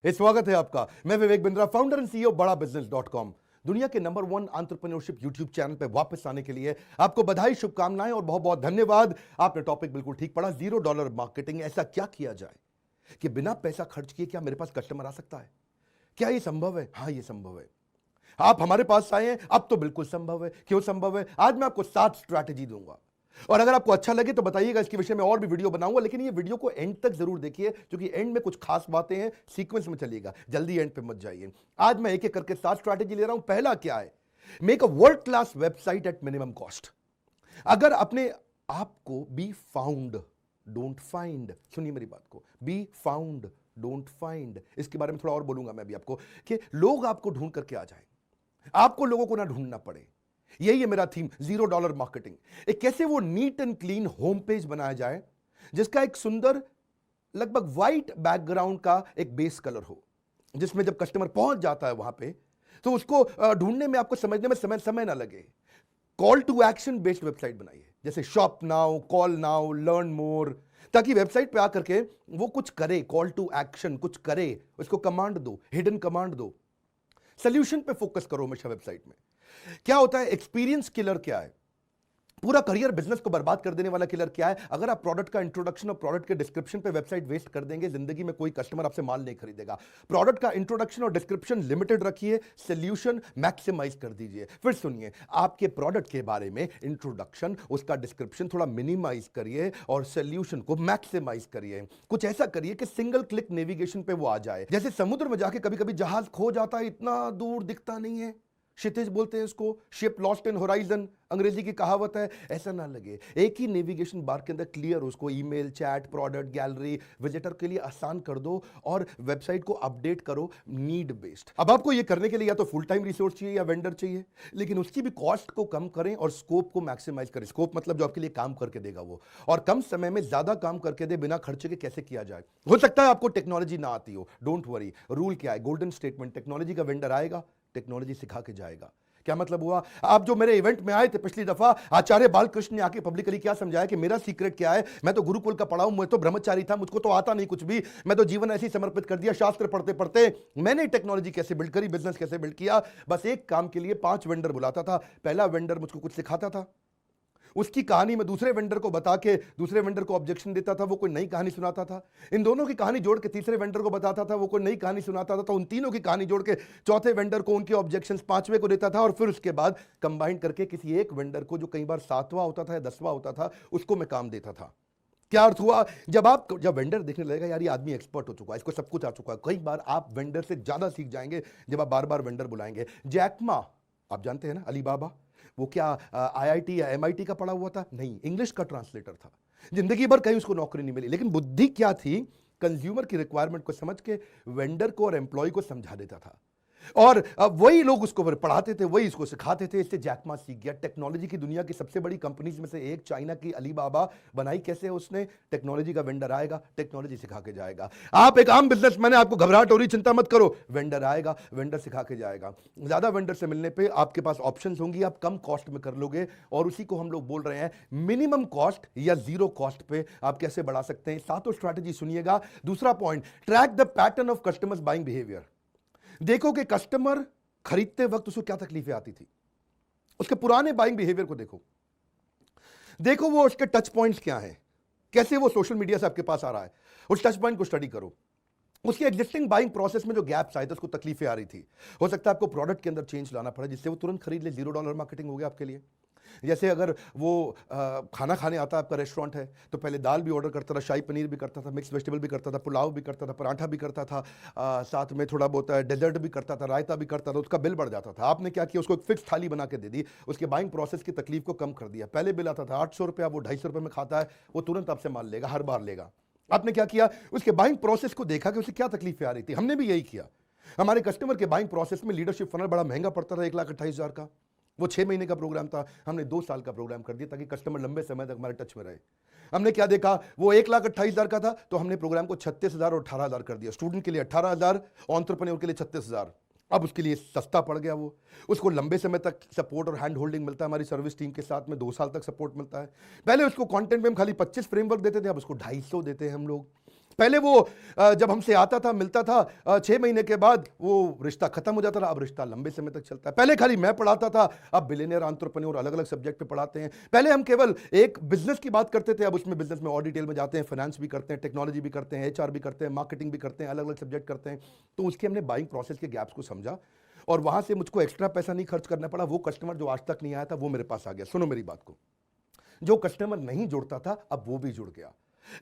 स्वागत है आपका। मैं Vivek Bindra, founder and CEO बड़ा बिजनेस .com। दुनिया के नंबर 1 एंटरप्रेन्योरशिप यूट्यूब चैनल पे वापस आने के लिए आपको बधाई, शुभकामनाएं और बहुत बहुत धन्यवाद। आपने टॉपिक बिल्कुल ठीक पढ़ा, $0 मार्केटिंग। ऐसा क्या किया जाए कि बिना पैसा खर्च किए क्या मेरे पास कस्टमर आ सकता है? क्या ये संभव है? हाँ, ये संभव है। आप हमारे पास आए हैं, अब तो बिल्कुल संभव है। क्यों संभव है? आज मैं आपको 7 स्ट्रैटेजी दूंगा और अगर आपको अच्छा लगे तो बताइएगा, इसके विषय में और भी वीडियो बनाऊंगा, लेकिन ये वीडियो को एंड तक जरूर देखिए क्योंकि एंड में कुछ खास बातें हैं। सीक्वेंस में चलिएगा, जल्दी एंड पे मत जाइए। आज मैं एक एक करके 7 स्ट्रैटेजी ले रहा हूं। पहला क्या है? Make a world class website at minimum cost. अगर अपने आपको बी फाउंड डोंट फाइंड, सुनिए मेरी बात को, बी फाउंड डोंट फाइंड, इसके बारे में थोड़ा और बोलूंगा मैं भी आपको कि लोग आपको ढूंढ करके आ जाए, आपको लोगों को ना ढूंढना पड़े। यही है मेरा थीम, $0 मार्केटिंग। एक कैसे वो neat and clean home page बनाया जाए जिसका एक सुंदर लगभग व्हाइट बैकग्राउंड का एक बेस कलर हो, जिसमें जब कस्टमर पहुंच जाता है वहां पे तो उसको ढूंढने में, आपको समझने में समय ना लगे। Call to action based website बनाइए, जैसे shop now, call now, learn more, ताकि वेबसाइट पे आकर के वो कुछ करे, कॉल टू एक्शन कुछ करे, उसको कमांड दो, हिडन कमांड दो। सोल्यूशन पे फोकस करो हमेशा वेबसाइट में। क्या होता है? एक्सपीरियंस किलर क्या है? पूरा करियर बिजनेस को बर्बाद कर देने वाला किलर क्या है? अगर आप प्रोडक्ट का इंट्रोडक्शन और प्रोडक्ट के डिस्क्रिप्शन पे वेबसाइट वेस्ट कर देंगे, जिंदगी में कोई कस्टमर आपसे माल नहीं खरीदेगा। प्रोडक्ट का इंट्रोडक्शन और डिस्क्रिप्शन लिमिटेड रखिए, सोल्यूशन मैक्सिमाइज कर दीजिए। फिर सुनिए, आपके प्रोडक्ट के बारे में इंट्रोडक्शन, उसका डिस्क्रिप्शन थोड़ा मिनिमाइज करिए और सोल्यूशन को मैक्सिमाइज करिए। कुछ ऐसा करिए कि सिंगल क्लिक नेविगेशन पे वो आ जाए। जैसे समुद्र में जाके कभी कभी जहाज खो जाता है, इतना दूर दिखता नहीं है, क्षितिज बोलते हैं इसको, शिप लॉस्ट इन होराइजन अंग्रेजी की कहावत है। ऐसा ना लगे, एक ही नेविगेशन बार के अंदर क्लियर, उसको email, chat, product, gallery, visitor के लिए आसान कर दो और वेबसाइट को अपडेट करो नीड बेस्ड। अब आपको ये करने के लिए या तो फुल टाइम रिसोर्स चाहिए या वेंडर चाहिए, लेकिन उसकी भी कॉस्ट को कम करें और स्कोप को मैक्सिमाइज करें। स्कोप मतलब जो आपके लिए काम करके देगा वो, और कम समय में ज्यादा काम करके दे बिना खर्चे के। कैसे किया जाए? हो सकता है आपको टेक्नोलॉजी ना आती हो, डोंट वरी। रूल क्या है? गोल्डन स्टेटमेंट, टेक्नोलॉजी का वेंडर आएगा, टेक्नोलॉजी सिखा के जाएगा। क्या मतलब हुआ? आप जो मेरे इवेंट में आए थे पिछली दफा, आचार्य बालकृष्ण ने आके पब्लिकली क्या समझाया कि मेरा सीक्रेट क्या है? मैं तो गुरुकुल का पढ़ा हूं, मैं तो ब्रह्मचारी था, मुझको तो आता नहीं कुछ भी, मैं तो जीवन ऐसे ही समर्पित कर दिया। शास्त्र पढ़ते पढ़ते मैंने टेक्नोलॉजी कैसे बिल्ड करी, बिजनेस कैसे बिल्ड किया। बस एक काम के लिए 5 वेंडर बुलाता था। पहला वेंडर मुझको कुछ सिखाता था, उसकी कहानी में दूसरे वेंडर को बता के दूसरे वेंडर को ऑब्जेक्शन देता था, वो कोई नई कहानी सुनाता था। इन दोनों की कहानी जोड़ के तीसरे वेंडर को बताता था, वो कोई नई कहानी सुनाता था। तो उन तीनों की कहानी जोड़ के चौथे वेंडर को उनके ऑब्जेक्शंस पांचवें को देता था, और फिर उसके बाद कंबाइन करके किसी एक वेंडर को, जो कई बार 7वां होता था या 10वां होता था, उसको मैं काम देता था। क्या अर्थ हुआ? जब वेंडर देखने लगेगा यार ये आदमी एक्सपर्ट हो चुका है, इसको सब कुछ आ चुका है, कई बार आप वेंडर से ज्यादा सीख जाएंगे जब आप बार बार वेंडर बुलाएंगे। जैकमा, आप जानते हैं ना, अलीबाबा, वो क्या आईआईटी या एमआईटी का पढ़ा हुआ था? नहीं, इंग्लिश का ट्रांसलेटर था। जिंदगी भर कहीं उसको नौकरी नहीं मिली, लेकिन बुद्धि क्या थी? कंज्यूमर की रिक्वायरमेंट को समझ के वेंडर को और एम्प्लॉय को समझा देता था, और वही लोग उसको फिर पढ़ाते थे, वही इसको सिखाते थे। इससे जैकमा सीख गया। टेक्नोलॉजी की दुनिया की सबसे बड़ी कंपनीज में से एक, चाइना की अलीबाबा, बनाई कैसे उसने? टेक्नोलॉजी का वेंडर आएगा, टेक्नोलॉजी सिखा के जाएगा। आप एक आम बिजनेसमैन है, आपको घबराहट हो रही, चिंता मत करो, वेंडर आएगा, वेंडर सिखा के जाएगा। ज्यादा वेंडर से मिलने पे आपके पास ऑप्शंस होंगी, आप कम कॉस्ट में कर लोगे, और उसी को हम लोग बोल रहे हैं मिनिमम कॉस्ट या जीरो कॉस्ट पे आप कैसे बढ़ा सकते हैं। 7 स्ट्रैटेजी सुनिएगा। दूसरा point, track the pattern of customers buying behaviour. देखो कि कस्टमर खरीदते वक्त उसको क्या तकलीफें आती थी, उसके पुराने बाइंग बिहेवियर को देखो। देखो वो उसके टच पॉइंट्स क्या हैं, कैसे वो सोशल मीडिया से आपके पास आ रहा है, उस टच पॉइंट को स्टडी करो। उसकी एग्जिस्टिंग बाइंग प्रोसेस में जो गैप्स आए थे, उसको तकलीफें आ रही थी, हो सकता है आपको प्रोडक्ट के अंदर चेंज लाना पड़े जिससे वो तुरंत खरीद ले। $0 मार्केटिंग हो गया आपके लिए। जैसे अगर वो खाना खाने आता है, आपका रेस्टोरेंट है, तो पहले दाल भी ऑर्डर करता था, शाही पनीर भी करता था, मिक्स वेजिटेबल भी करता था, पुलाव भी करता था, पराठा भी करता था, साथ में थोड़ा बहुत डेजर्ट भी करता था, रायता भी करता था, उसका बिल बढ़ जाता था। आपने क्या किया? उसको एक फिक्स थाली बना के दे दी, उसके बाइंग प्रोसेस की तकलीफ को कम कर दिया। पहले बिल आता था 800 रुपया, वो 250 रुपये में खाता है, वो तुरंत आपसे माल लेगा, हर बार लेगा। आपने क्या किया? उसके बाइंग प्रोसेस को देखा कि उसे क्या तकलीफें आ रही थी। हमने भी यही किया। हमारे कस्टमर के बाइंग प्रोसेस में लीडरशिप फनल बड़ा महंगा पड़ता था, 1,28,000 का। वो 6 महीने का प्रोग्राम था, हमने 2 साल का प्रोग्राम कर दिया ताकि कस्टमर लंबे समय तक हमारे टच में रहे। हमने क्या देखा? वो 1,28,000 का था, तो हमने प्रोग्राम को 36,000 और 18,000 कर दिया। स्टूडेंट के लिए 18,000, एंटरप्रेन्योर के लिए 36,000। अब उसके लिए सस्ता पड़ गया। वो उसको लंबे समय तक सपोर्ट और हैंड होल्डिंग मिलता है हमारी सर्विस टीम के साथ में, 2 साल तक सपोर्ट मिलता है। पहले उसको कंटेंट में हम खाली 25 फ्रेमवर्क देते थे, अब उसको 250 देते हैं हम लोग। पहले वो जब हमसे आता था, मिलता था, 6 महीने के बाद वो रिश्ता खत्म हो जाता था। अब रिश्ता लंबे समय तक चलता है। पहले खाली मैं पढ़ाता था, अब बिलियनियर एंटरप्रेन्योर अलग अलग सब्जेक्ट पे पढ़ाते हैं। पहले हम केवल एक बिजनेस की बात करते थे, अब उसमें बिजनेस में और डिटेल में जाते हैं, फाइनेंस भी करते हैं, टेक्नोलॉजी भी करते हैं, HR भी करते हैं, मार्केटिंग भी करते हैं, अलग अलग सब्जेक्ट करते हैं। तो उसके हमने बाइंग प्रोसेस के गैप्स को समझा और वहां से मुझको एक्स्ट्रा पैसा नहीं खर्च करना पड़ा। वो कस्टमर जो आज तक नहीं आया था वो मेरे पास आ गया। सुनो मेरी बात को, जो कस्टमर नहीं जुड़ता था अब वो भी जुड़ गया।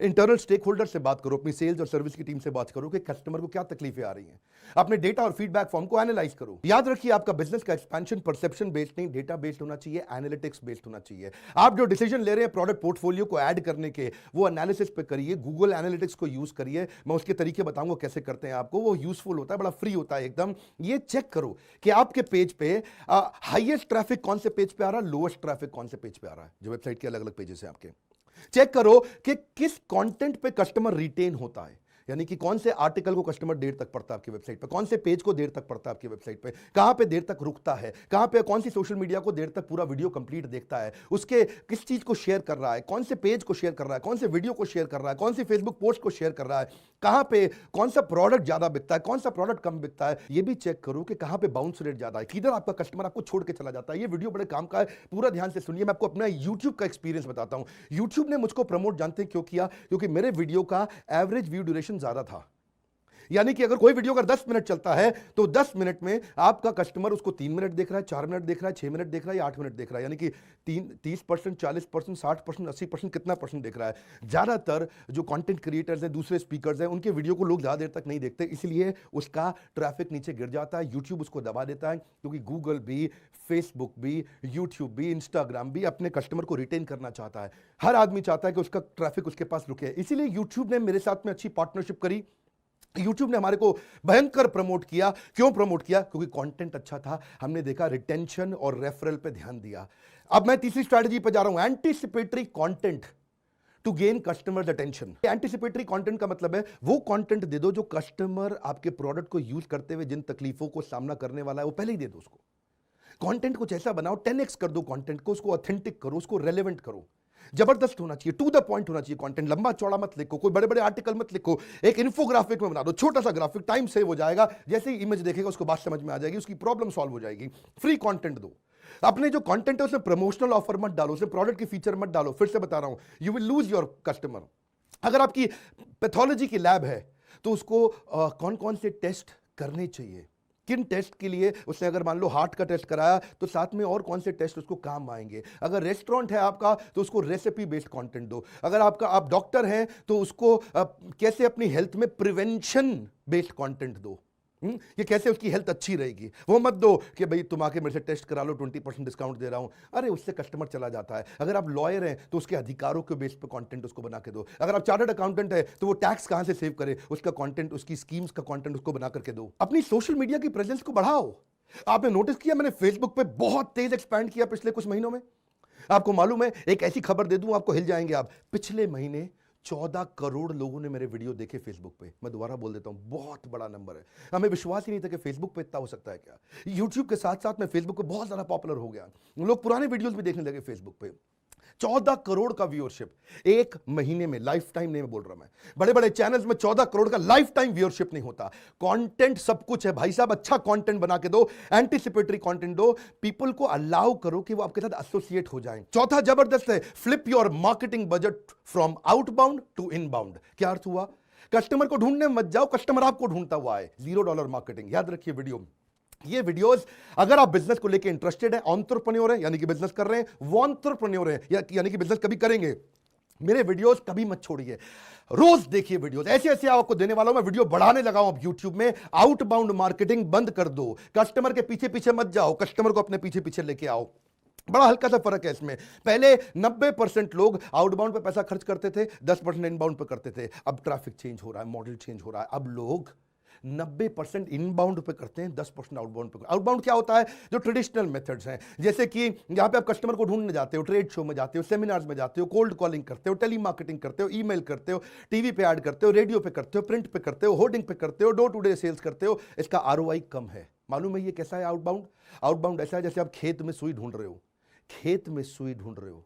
इंटरनल स्टेक होल्डर से बात करो, अपनी सेल्स और सर्विस की टीम से बात करो कि कस्टमर को क्या तकलीफें आ रही हैं। अपने डेटा और फीडबैक फॉर्म को एनालाइज करो। याद रखिए, आपका बिजनेस का एक्सपेंशन परसेप्शन बेस्ड नहीं, डेटा बेस्ड होना चाहिए, एनालिटिक्स बेस्ड होना चाहिए। आप जो डिसीजन ले रहे हैं प्रोडक्ट पोर्टफोलियो को ऐड करने के, वो एनालिसिस पे करिए, गूगल एनालिटिक्स को यूज करिए। मैं उसके तरीके बताऊंगा कैसे करते हैं आपको, वो यूजफुल होता है, बड़ा फ्री होता है एकदम। ये चेक करो कि आपके पेज पे हाईएस्ट ट्रैफिक कौन से पेज पे आ रहा है, लोएस्ट ट्रैफिक कौन से पेज पे आ रहा है, जो वेबसाइट के अलग अलग पेजेस हैं आपके। चेक करो कि किस कंटेंट पे कस्टमर रिटेन होता है, यानी कि कौन से आर्टिकल को कस्टमर देर तक पढ़ता है आपकी वेबसाइट पे, कौन से पेज को देर तक पढ़ता है आपकी वेबसाइट पे, कहां पे देर तक रुकता है, कहां पे कौन सी सोशल मीडिया को देर तक पूरा वीडियो कंप्लीट देखता है, उसके किस चीज को शेयर कर रहा है, कौन से पेज को शेयर कर रहा है, कौन से वीडियो को शेयर कर रहा है, कौन सी फेसबुक पोस्ट को शेयर कर रहा है, कहां पे कौन सा प्रोडक्ट ज्यादा बिकता है, कौन सा प्रोडक्ट कम बिकता है। ये भी चेक करो कि कहां पे बाउंस रेट ज्यादा है, किधर आपका कस्टमर आपको छोड़ के चला जाता है। ये वीडियो बड़े काम का है, पूरा ध्यान से सुनिए। मैं आपको अपना यूट्यूब का एक्सपीरियंस बताता हूं। यूट्यूब ने मुझको प्रमोट जानते हैं क्यों किया? क्योंकि मेरे वीडियो का एवरेज व्यू ड्यूरेशन ज्यादा था। यानी कि अगर कोई वीडियो अगर 10 मिनट चलता है तो 10 मिनट में आपका कस्टमर उसको 3 मिनट देख रहा है, 4 मिनट देख रहा है, 6 मिनट देख रहा है या 8 मिनट देख रहा है। यानी कि 30%, 40%, 60%, 80%, कितना परसेंट देख रहा है। ज्यादातर जो कंटेंट क्रिएटर्स हैं, दूसरे स्पीकर्स हैं, उनके वीडियो को लोग ज्यादा देर तक नहीं देखते, इसलिए उसका ट्रैफिक नीचे गिर जाता है। यूट्यूब उसको दबा देता है, क्योंकि गूगल भी, फेसबुक भी, यूट्यूब भी, इंस्टाग्राम भी अपने कस्टमर को रिटेन करना चाहता है। हर आदमी चाहता है कि उसका ट्रैफिक उसके पास रुके। इसीलिए यूट्यूब ने मेरे साथ में अच्छी पार्टनरशिप करी। YouTube ने हमारे को भयंकर प्रमोट किया। क्यों प्रमोट किया? क्योंकि कंटेंट अच्छा था। हमने देखा रिटेंशन और रेफरल पे ध्यान दिया। अब मैं तीसरी स्ट्रैटेजी पे जा रहा हूं, anticipatory content to gain customers attention. Anticipatory content का मतलब है वो कंटेंट दे दो जो कस्टमर आपके प्रोडक्ट को यूज करते हुए जिन तकलीफों को सामना करने वाला है वो पहले ही दे दो उसको। कंटेंट कुछ ऐसा बनाओ, 10x कर दो कंटेंट को, उसको ऑथेंटिक करो, उसको रेलेवेंट करो, जबरदस्त होना चाहिए, टू द पॉइंट होना चाहिए कंटेंट। लंबा चौड़ा मत लिखो, कोई बड़े बड़े आर्टिकल मत लिखो, एक इन्फोग्राफिक में बना दो, छोटा सा ग्राफिक, टाइम सेव हो जाएगा। जैसे ही इमेज देखेगा उसको बात समझ में आ जाएगी, उसकी प्रॉब्लम सॉल्व हो जाएगी। फ्री कंटेंट दो। अपने जो कंटेंट है उसमें प्रमोशनल ऑफर मत डालो, उसमें प्रोडक्ट की फीचर मत डालो। फिर से बता रहा हूं, you will lose your customer. अगर आपकी पैथोलॉजी की लैब है तो उसको कौन कौन से टेस्ट करने चाहिए, किन टेस्ट के लिए, उसने अगर मान लो हार्ट का टेस्ट कराया तो साथ में और कौन से टेस्ट उसको काम आएंगे। अगर रेस्टोरेंट है आपका तो उसको रेसिपी बेस्ड कंटेंट दो। अगर आप डॉक्टर हैं तो उसको कैसे अपनी हेल्थ में प्रिवेंशन बेस्ड कंटेंट दो। ये कैसे उसकी हेल्थ अच्छी रहेगी। वो मत दो कि भाई तुम आके मेरे से टेस्ट करा लो, 20% डिस्काउंट दे रहा हूं। अरे उससे कस्टमर चला जाता है। अगर आप लॉयर हैं तो उसके अधिकारों के बेस पे कंटेंट उसको बना के दो। अगर आप चार्टर्ड अकाउंटेंट है तो वो टैक्स कहां से सेव करे, उसका कंटेंट, उसकी स्कीम्स का कंटेंट उसको बना करके दो। अपनी सोशल मीडिया की प्रेजेंस को बढ़ाओ। आपने नोटिस किया मैंने फेसबुक पे बहुत तेज एक्सपैंड किया पिछले कुछ महीनों में। आपको मालूम है, एक ऐसी खबर दे दूं आपको हिल जाएंगे आप, पिछले महीने 14 करोड़ लोगों ने मेरे वीडियो देखे फेसबुक पे। मैं दोबारा बोल देता हूं, बहुत बड़ा नंबर है। हमें विश्वास ही नहीं था कि फेसबुक पे इतना हो सकता है क्या। यूट्यूब के साथ साथ में फेसबुक पे बहुत ज्यादा पॉपुलर हो गया, लोग पुराने वीडियोस भी देखने लगे फेसबुक पे। 14 करोड़ का व्यूअरशिप एक महीने में, लाइफ टाइम नहीं मैं बोल रहा। मैं बड़े बड़े चैनल्स में 14 करोड़ का लाइफ टाइम व्यूअरशिप नहीं होता। कंटेंट सब कुछ है भाई साहब, अच्छा कंटेंट बना के दो, एंटीसिपेटरी कंटेंट दो, पीपल को अलाउ करो कि वो आपके साथ एसोसिएट हो जाएं। चौथा जबरदस्त है, flip your marketing budget from outbound to inbound. क्या अर्थ हुआ? कस्टमर को ढूंढने मत जाओ, कस्टमर आपको ढूंढता हुआ है। $0 मार्केटिंग। याद रखिए वीडियो, ये वीडियोस अगर आप बिजनेस को लेके इंटरेस्टेड है, एंटरप्रेन्योर है यानी कि बिजनेस कर रहे हैं, वो एंटरप्रेन्योर है यानी कि बिजनेस कभी करेंगे, मेरे वीडियोस कभी मत छोड़िए, रोज देखिए वीडियोस। ऐसे ऐसे आपको देने वाला हूं मैं, वीडियो बढ़ाने लगा हूं अब यूट्यूब में। आउटबाउंड मार्केटिंग बंद कर दो, कस्टमर के पीछे पीछे मत जाओ, कस्टमर को अपने पीछे पीछे लेके आओ। बड़ा हल्का सा फर्क है इसमें। पहले 90% लोग आउटबाउंड पे पैसा खर्च करते थे, 10% इनबाउंड पे करते थे। अब ट्रैफिक चेंज हो रहा है, मॉडल चेंज हो रहा है। अब लोग 90% इनबाउंड पे करते हैं, 10% आउटबाउंड पे। आउटबाउंड क्या होता है? जो ट्रेडिशनल मेथड्स हैं, जैसे कि यहां पे आप कस्टमर को ढूंढने जाते हो, ट्रेड शो में जाते हो, सेमिनार्स में जाते हो, कोल्ड कॉलिंग करते हो, टेली मार्केटिंग करते हो, ईमेल करते हो, टीवी पे ऐड करते हो, रेडियो पे करते हो, प्रिंट पे करते हो, होर्डिंग पे करते हो, डोर टू डे सेल्स करते हो। इसका आरओआई कम है। मालूम है ये कैसा है आउटबाउंड? आउटबाउंड ऐसा है जैसे आप खेत में सुई ढूंढ रहे हो, खेत में सुई ढूंढ रहे हो,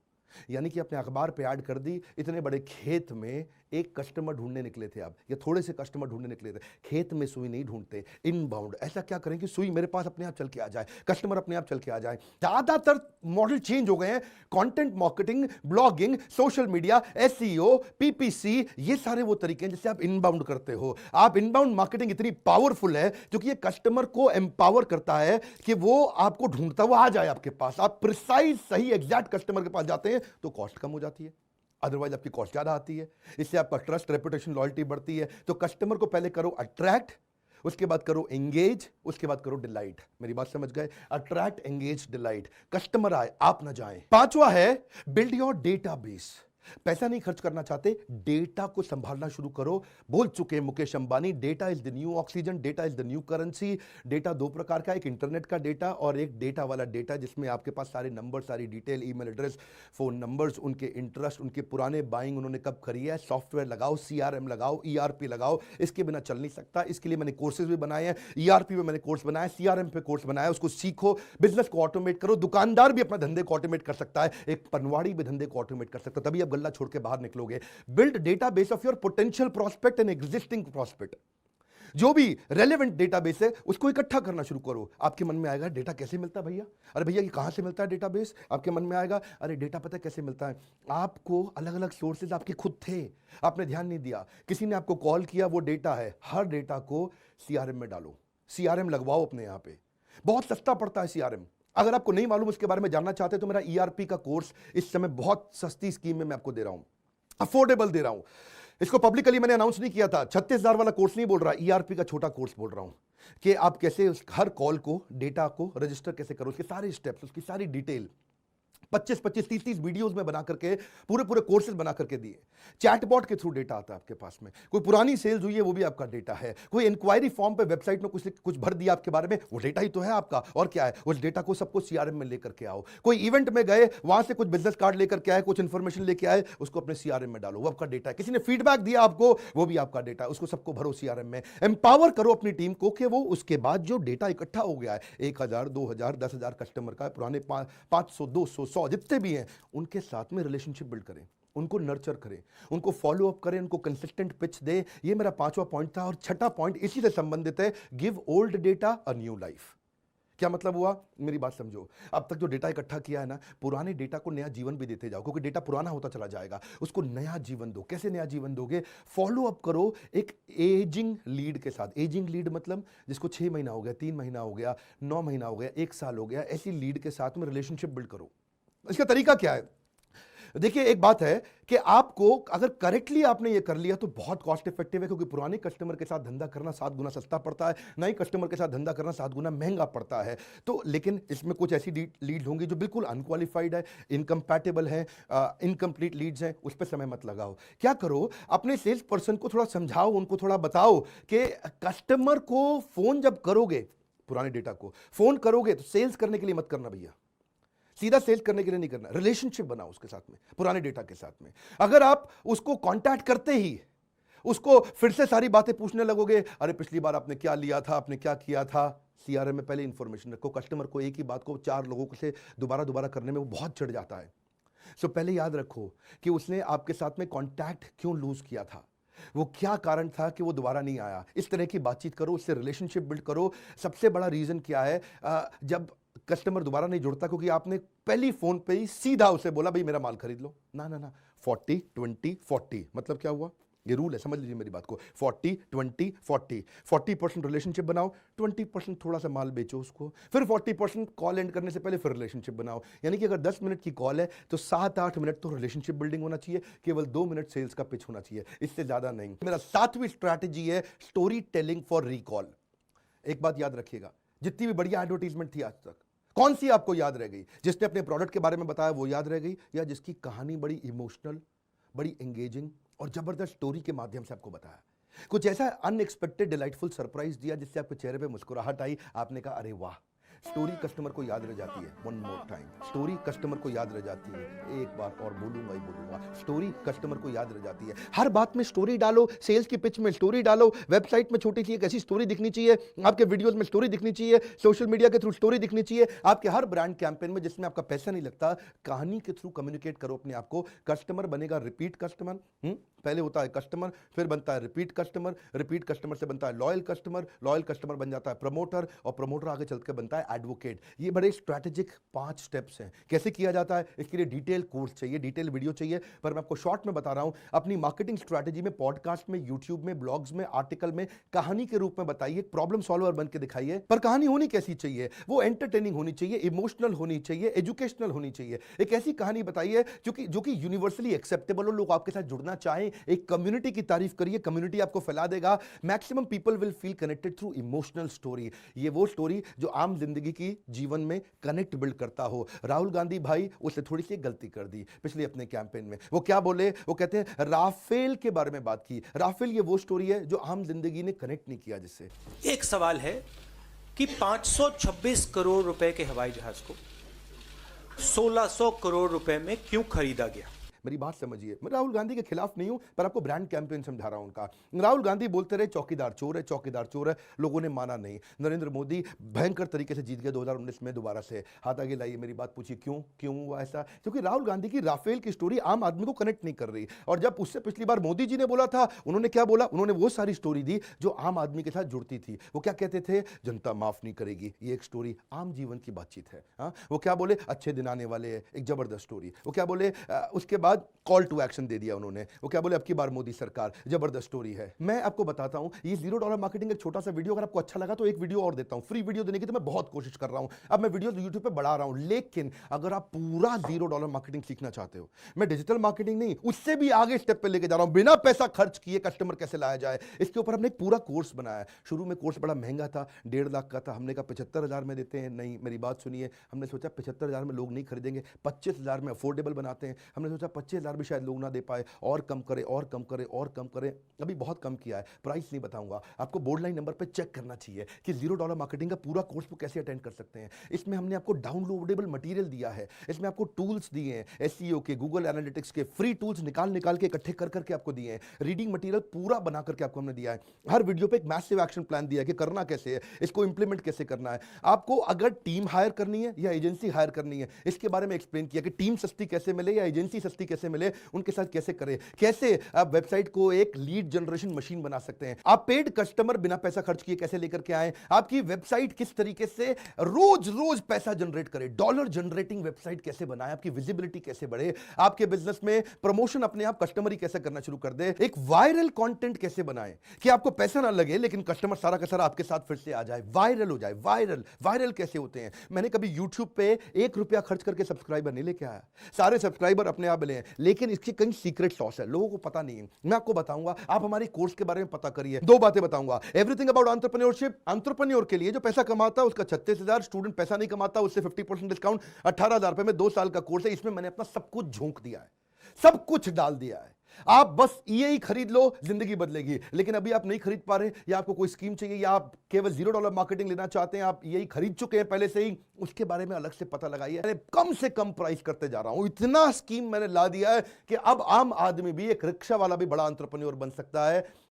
यानी कि अपने अखबार पे ऐड कर दी, इतने बड़े खेत में एक कस्टमर ढूंढने निकले थे आप, या थोड़े से कस्टमर ढूंढने निकले थे, खेत में सुई नहीं ढूंढते, इनबाउंड। ऐसा क्या करें कि सुई मेरे पास अपने आप चल के आ जाए, कस्टमर अपने आप चल के आ जाए। ज्यादातर मॉडल चेंज हो गए हैं। Content marketing, blogging, social media, SEO, PPC, ये सारे वो तरीके हैं जिससे आप इनबाउंड करते हो। आप इनबाउंड मार्केटिंग इतनी पावरफुल है क्योंकि ये कस्टमर को एम्पावर करता है कि वो आपको ढूंढता हुआ आ जाए आपके पास। आप प्रिसाइज सही एग्जैक्ट कस्टमर के पास जाते हैं तो कॉस्ट कम हो जाती है, अदरवाइज आपकी कॉस्ट ज्यादा आती है। इससे आपका ट्रस्ट, रेपुटेशन, लॉयल्टी बढ़ती है। तो कस्टमर को पहले करो अट्रैक्ट, उसके बाद करो एंगेज, उसके बाद करो डिलाइट। मेरी बात समझ गए? Attract, engage, delight. कस्टमर आए, आप ना जाएं। पांचवा है बिल्ड योर डेटाबेस। पैसा नहीं खर्च करना चाहते, डेटा को संभालना शुरू करो। बोल चुके Mukesh Ambani, data is the new oxygen, data is the new currency. Data दो प्रकार का, एक इंटरनेट का डेटा और एक डेटा वाला डेटा जिसमें आपके पास सारे नंबर, सारी detail, email address, phone numbers, उनके इंटरेस्ट, उनके पुराने बाइंग, उन्होंने कब खरीदा है। सॉफ्टवेयर लगाओ, सीआरएम लगाओ, ईआरपी लगाओ। इसके बिना चल नहीं सकता। इसके लिए मैंने कोर्सेज भी बनाए हैं। ईआरपी में मैंने कोर्स बनाया, सीआरएम पे कोर्स बनाया, उसको सीखो। बिजनेस को ऑटोमेट करो। दुकानदार भी अपना धंधे को ऑटोमेट कर सकता है, एक पनवाड़ी भी धंधे को ऑटोमेट कर सकता है, तभी आप गल्ला छोड़ के बाहर निकलोगे। Build database of your potential prospect and existing prospect. जो भी रेलेवेंट डेटाबेस है उसको इकट्ठा करना शुरू करो। आपके मन में आएगा डेटा कैसे मिलता है भैया? अरे भैया ये कहां से मिलता है डेटाबेस? आपके मन में आएगा अरे डेटा पता है कैसे मिलता है? आपको अलग अलग सोर्सेज आपके खुद थे, आपने ध्यान नहीं दिया। किसी ने आपको कॉल किया, वो डेटा है। हर डेटा को सीआरएम में डालो, सीआरएम लगवाओ अपने यहां पे। बहुत सस्ता पड़ता है सीआरएम। अगर आपको नहीं मालूम, उसके बारे में जानना चाहते हैं तो मेरा ईआरपी का कोर्स इस समय बहुत सस्ती स्कीम में मैं आपको दे रहा हूं, अफोर्डेबल दे रहा हूं। इसको पब्लिकली मैंने अनाउंस नहीं किया था। 36,000 वाला कोर्स नहीं बोल रहा, ईआरपी का छोटा कोर्स बोल रहा हूं कि आप कैसे हर कॉल को, डेटा को रजिस्टर कैसे करो, उसके सारे स्टेप्स, उसकी सारी डिटेल 25-25, 30-30 वीडियोस में बना करके पूरे पूरे कोर्सेज बना करके दिए। चैटबॉट के थ्रू डेटा आता है आपके पास में। कोई पुरानी सेल्स हुई है वो भी आपका डेटा है। कोई इंक्वायरी फॉर्म पे वेबसाइट में कुछ भर दिया आपके बारे में, वो डेटा ही तो है आपका। और क्या है? उस डेटा को सबको सीआरएम में लेकर के आओ। कोई इवेंट में गए, वहां से कुछ बिजनेस कार्ड लेकर के आए, कुछ इंफॉर्मेशन लेके आए, उसको अपने सीआरएम में डालो, वो आपका डेटा है। किसी ने फीडबैक दिया आपको, वो भी आपका डेटा है, उसको सबको भरो सीआरएम में। एम्पावर करो अपनी टीम को कि वो उसके बाद जो डेटा इकट्ठा हो गया है, 1,000, 2,000, 10,000 कस्टमर का, पुराने 500, 200, 100 जितने भी हैं, उनके साथ में रिलेशनशिप बिल्ड करें, उनको नर्चर करें, उनको फॉलो अप करें, उनको कंसिस्टेंट पिच दे। ये मेरा 5वां पॉइंट था। और 6ठा पॉइंट इसी से संबंधित है, give old data a new life. क्या मतलब हुआ? मेरी बात समझो। अब तक जो डेटा इकट्ठा किया है ना, पुराने डेटा को नया जीवन भी देते जाओ, क्योंकि डेटा पुराना होता चला जाएगा। उसको नया जीवन दो। कैसे नया जीवन दोगे? फॉलो अप करो एक एजिंग लीड के साथ। एजिंग लीड मतलब जिसको 6 महीना हो गया, 3 महीना हो गया, 9 महीना हो गया, 1 साल हो गया, ऐसी लीड के साथ में रिलेशनशिप बिल्ड करो। इसका तरीका क्या है? देखिए, एक बात है कि आपको अगर करेक्टली आपने ये कर लिया तो बहुत कॉस्ट इफेक्टिव है, क्योंकि पुराने कस्टमर के साथ धंधा करना 7 गुना सस्ता पड़ता है, नए कस्टमर के साथ धंधा करना 7 गुना महंगा पड़ता है। तो लेकिन इसमें कुछ ऐसी लीड होंगी जो बिल्कुल अनक्वालिफाइड है, इनकम्पैटिबल है, इनकम्प्लीट लीड्स हैं, उस पर समय मत लगाओ। क्या करो? अपने सेल्स पर्सन को थोड़ा समझाओ, उनको थोड़ा बताओ कि कस्टमर को फोन जब करोगे, पुराने डेटा को फोन करोगे तो सेल्स करने के लिए मत करना भैया, सीधा सेल्स करने के लिए नहीं करना। रिलेशनशिप बनाओ उसके साथ में, पुराने डेटा के साथ में। अगर आप उसको कांटेक्ट करते ही उसको फिर से सारी बातें पूछने लगोगे, अरे पिछली बार आपने क्या लिया था, आपने क्या किया था, सीआरएम में पहले इंफॉर्मेशन रखो। कस्टमर को एक ही बात को 4 लोगों से दोबारा करने में वो बहुत चिढ़ जाता है। सो पहले याद रखो कि उसने आपके साथ में कांटेक्ट क्यों लूज किया था, वो क्या कारण था कि वो दोबारा नहीं आया। इस तरह की बातचीत करो, उससे रिलेशनशिप बिल्ड करो। सबसे बड़ा रीजन क्या है जब कस्टमर दोबारा नहीं जुड़ता? क्योंकि आपने पहली फोन पे ही सीधा उसे बोला भाई मेरा माल खरीद लो। ना 40 20 40 मतलब क्या हुआ? ये रूल है, समझ लीजिए मेरी बात को। 40 20 40, 40% रिलेशनशिप बनाओ, 20% थोड़ा सा माल बेचो उसको, फिर 40% कॉल एंड करने से पहले फिर रिलेशनशिप बनाओ। यानी कि अगर 10 मिनट की कॉल है तो 7-8 मिनट तो रिलेशनशिप बिल्डिंग होना चाहिए, केवल 2 मिनट सेल्स का पिच होना चाहिए, इससे ज्यादा नहीं। मेरा 7वीं स्ट्रैटेजी है स्टोरी टेलिंग फॉर रिकॉल। एक बात याद रखिएगा, जितनी भी बढ़िया एडवर्टीजमेंट थी आज तक, कौन सी आपको याद रह गई? जिसने अपने प्रोडक्ट के बारे में बताया वो याद रह गई, या जिसकी कहानी बड़ी इमोशनल, बड़ी एंगेजिंग और जबरदस्त स्टोरी के माध्यम से आपको बताया, कुछ ऐसा अनएक्सपेक्टेड डिलाइटफुल सरप्राइज दिया जिससे आपके चेहरे पे मुस्कुराहट आई, आपने कहा अरे वाह। स्टोरी कस्टमर को याद रह जाती है। One more time, story customer को याद रह जाती है। एक बार और बोलूंगा ही बोलूंगा, स्टोरी कस्टमर को याद रह जाती है। हर बात में स्टोरी डालो, सेल्स की पिच में स्टोरी डालो, वेबसाइट में छोटी सी एक ऐसी स्टोरी दिखनी चाहिए, आपके वीडियोस में स्टोरी दिखनी चाहिए, सोशल मीडिया के थ्रू स्टोरी दिखनी चाहिए। आपके हर ब्रांड कैंपेन में जिसमें आपका पैसा नहीं लगता, कहानी के थ्रू कम्युनिकेट करो अपने आप को। कस्टमर बनेगा रिपीट कस्टमर, पहले होता है कस्टमर, फिर बनता है रिपीट कस्टमर से बनता है लॉयल कस्टमर बन जाता है प्रमोटर, और प्रमोटर आगे चल के बनता है एडवोकेट। ये बड़े स्ट्रैटेजिक 5 स्टेप्स हैं। कैसे किया जाता है, इसके लिए डिटेल कोर्स चाहिए, डिटेल वीडियो चाहिए, पर मैं आपको शॉर्ट में बता रहा हूं। अपनी मार्केटिंग स्ट्रैटेजी में, पॉडकास्ट में, यूट्यूब में, ब्लॉग्स में, आर्टिकल में कहानी के रूप में बताइए, प्रॉब्लम सॉल्वर बन के दिखाइए। पर कहानी होनी कैसी चाहिए? वो एंटरटेनिंग होनी चाहिए, इमोशनल होनी चाहिए, एजुकेशनल होनी चाहिए। एक ऐसी कहानी बताइए जो कि यूनिवर्सली एक्सेप्टेबल हो, लोग आपके साथ जुड़ना चाहें। एक कम्युनिटी की तारीफ करिए, कम्युनिटी आपको फैला देगा। Maximum people will feel connected through emotional story. ये वो स्टोरी जो आम जिंदगी की जीवन में कनेक्ट बिल्ड करता हो। राहुल गांधी भाई उससे थोड़ी सी गलती कर दी पिछले अपने कैंपेन में। वो क्या बोले? वो कहते हैं राफेल के बारे में बात की। राफेल ये वो स्टोरी है जो आम जिंदगी ने कनेक्ट नहीं किया जिससे। एक सवाल है कि 526 करोड़ रुपए के हवाई जहाज को 1600 करोड़ रुपए में क्यों खरीदा गया? मेरी बात समझिए, मैं राहुल गांधी के खिलाफ नहीं हूं, पर आपको ब्रांड कैंपेन समझा रहा हूं उनका। राहुल गांधी बोलते रहे चौकीदार चोर है, चौकीदार चोर है, लोगों ने माना नहीं। नरेंद्र मोदी भयंकर तरीके से जीत गए 2019 में दोबारा से। हाथ आगे लाइए, मेरी बात पूछिए क्यों हुआ ऐसा? क्योंकि राहुल गांधी की राफेल की स्टोरी आम आदमी को कनेक्ट नहीं कर रही। और जब उससे पिछली बार मोदी जी ने बोला था, उन्होंने क्या बोला? उन्होंने वो सारी स्टोरी दी जो आम आदमी के साथ जुड़ती थी। वो क्या कहते थे? जनता माफ नहीं करेगी। ये एक स्टोरी आम जीवन की बातचीत है। वो क्या बोले? अच्छे दिन आने वाले, एक जबरदस्त स्टोरी। वो क्या बोले? उसके बाद कॉल टू एक्शन दे दिया उन्होंने। वो क्या बोले? अब की बार मोदी सरकार, जबरदस्त स्टोरी है। मैं आपको बताता हूं, ये $0 मार्केटिंग एक छोटा सा वीडियो, अगर आपको अच्छा लगा तो एक वीडियो और देता हूं। फ्री वीडियो देने की तो मैं बहुत कोशिश कर रहा हूं। अब मैं वीडियो यूट्यूब पे बढ़ा रहा हूं, लेकिन अगर आप पूरा $0 मार्केटिंग सीखना चाहते हो, मैं डिजिटल मार्केटिंग नहीं, उससे भी आगे स्टेप पे लेके जा रहा हूं। बिना पैसा खर्च किए कस्टमर कैसे लाया जाए, इसके ऊपर हमने एक पूरा कोर्स बनाया। शुरू में कोर्स बड़ा महंगा था, 1.5 लाख का था। हमने कहा 75,000 में देते हैं। नहीं, मेरी बात सुनिए, हमने सोचा 75,000 में लोग नहीं खरीदेंगे, 25,000 में अफोर्डेबल बनाते हैं। हमने सोचा 25,000 भी शायद लोग ना दे पाए, और कम करें। अभी बहुत कम किया है, प्राइस नहीं बताऊंगा आपको। बोर्ड लाइन नंबर पे चेक करना चाहिए कि $0 मार्केटिंग का पूरा कोर्स को कैसे अटेंड कर सकते हैं। इसमें हमने आपको डाउनलोडेबल मटेरियल दिया है, इसमें आपको टूल्स दिए हैं, एसईओ के, गूगल एनालिटिक्स के फ्री टूल्स निकाल के इकट्ठे कर करके आपको दिए हैं। रीडिंग मटेरियल पूरा बना करके आपको हमने दिया है। हर वीडियो पे एक मैसिव एक्शन प्लान दिया है कि करना कैसे है, इसको इंप्लीमेंट कैसे करना है। आपको अगर टीम हायर करनी है या एजेंसी हायर करनी है, इसके बारे में एक्सप्लेन किया कि टीम सस्ती कैसे मिले या एजेंसी सस्ती कैसे मिले, उनके साथ कैसे करें, कैसे आप वेबसाइट को एक लीड जनरेशन मशीन बना सकते हैं। आप पेड कस्टमर बिना पैसा खर्च किए कैसे लेकर के आए, आपकी वेबसाइट किस तरीके से रोज पैसा जनरेट करे, डॉलर जनरेटिंग वेबसाइट कैसे बनाए, आपकी विजिबिलिटी कैसे बढ़े, आपके बिजनेस में प्रमोशन अपने आप कस्टमर ही कैसे करना शुरू कर दे, एक वायरल कंटेंट कैसे बनाए कि आपको पैसा ना लगे लेकिन कस्टमर सारा का सारा आपके साथ फिर से आ जाए, वायरल हो जाए। वायरल कैसे होते हैं? मैंने कभी यूट्यूब पे ₹1 खर्च करके सब्सक्राइबर नहीं लेके आया, सारे सब्सक्राइबर अपने आप मिले हैं, लेकिन इसकी कहीं सीक्रेट सॉस है, लोगों को पता नहीं है। मैं आपको बताऊंगा, आप हमारे कोर्स के बारे में पता करिए। 2 बातें बताऊंगा, एवरीथिंग अबाउट एंटरप्रेन्योरशिप। एंटरप्रेन्योर के लिए जो पैसा कमाता है उसका 36,000, स्टूडेंट पैसा नहीं कमाता उससे 50% डिस्काउंट, 18,000 रुपए में 2 साल का कोर्स है। इसमें मैंने अपना सब कुछ झोंक दिया है, सब कुछ डाल दिया है। आप बस ये खरीद लो, जिंदगी बदलेगी। लेकिन अभी आप नहीं खरीद पा रहे, या आपको कोई स्कीम चाहिए, या आप केवल $0 मार्केटिंग लेना चाहते हैं, आप यही खरीद चुके हैं पहले से ही, उसके बारे में अलग से पता लगाइए। अरे कम से कम प्राइस करते जा रहा हूं, इतना स्कीम मैंने ला दिया है कि अब आम आदमी भी, एक रिक्शा वाला भी बड़ा एंटरप्रेन्योर बन सकता है।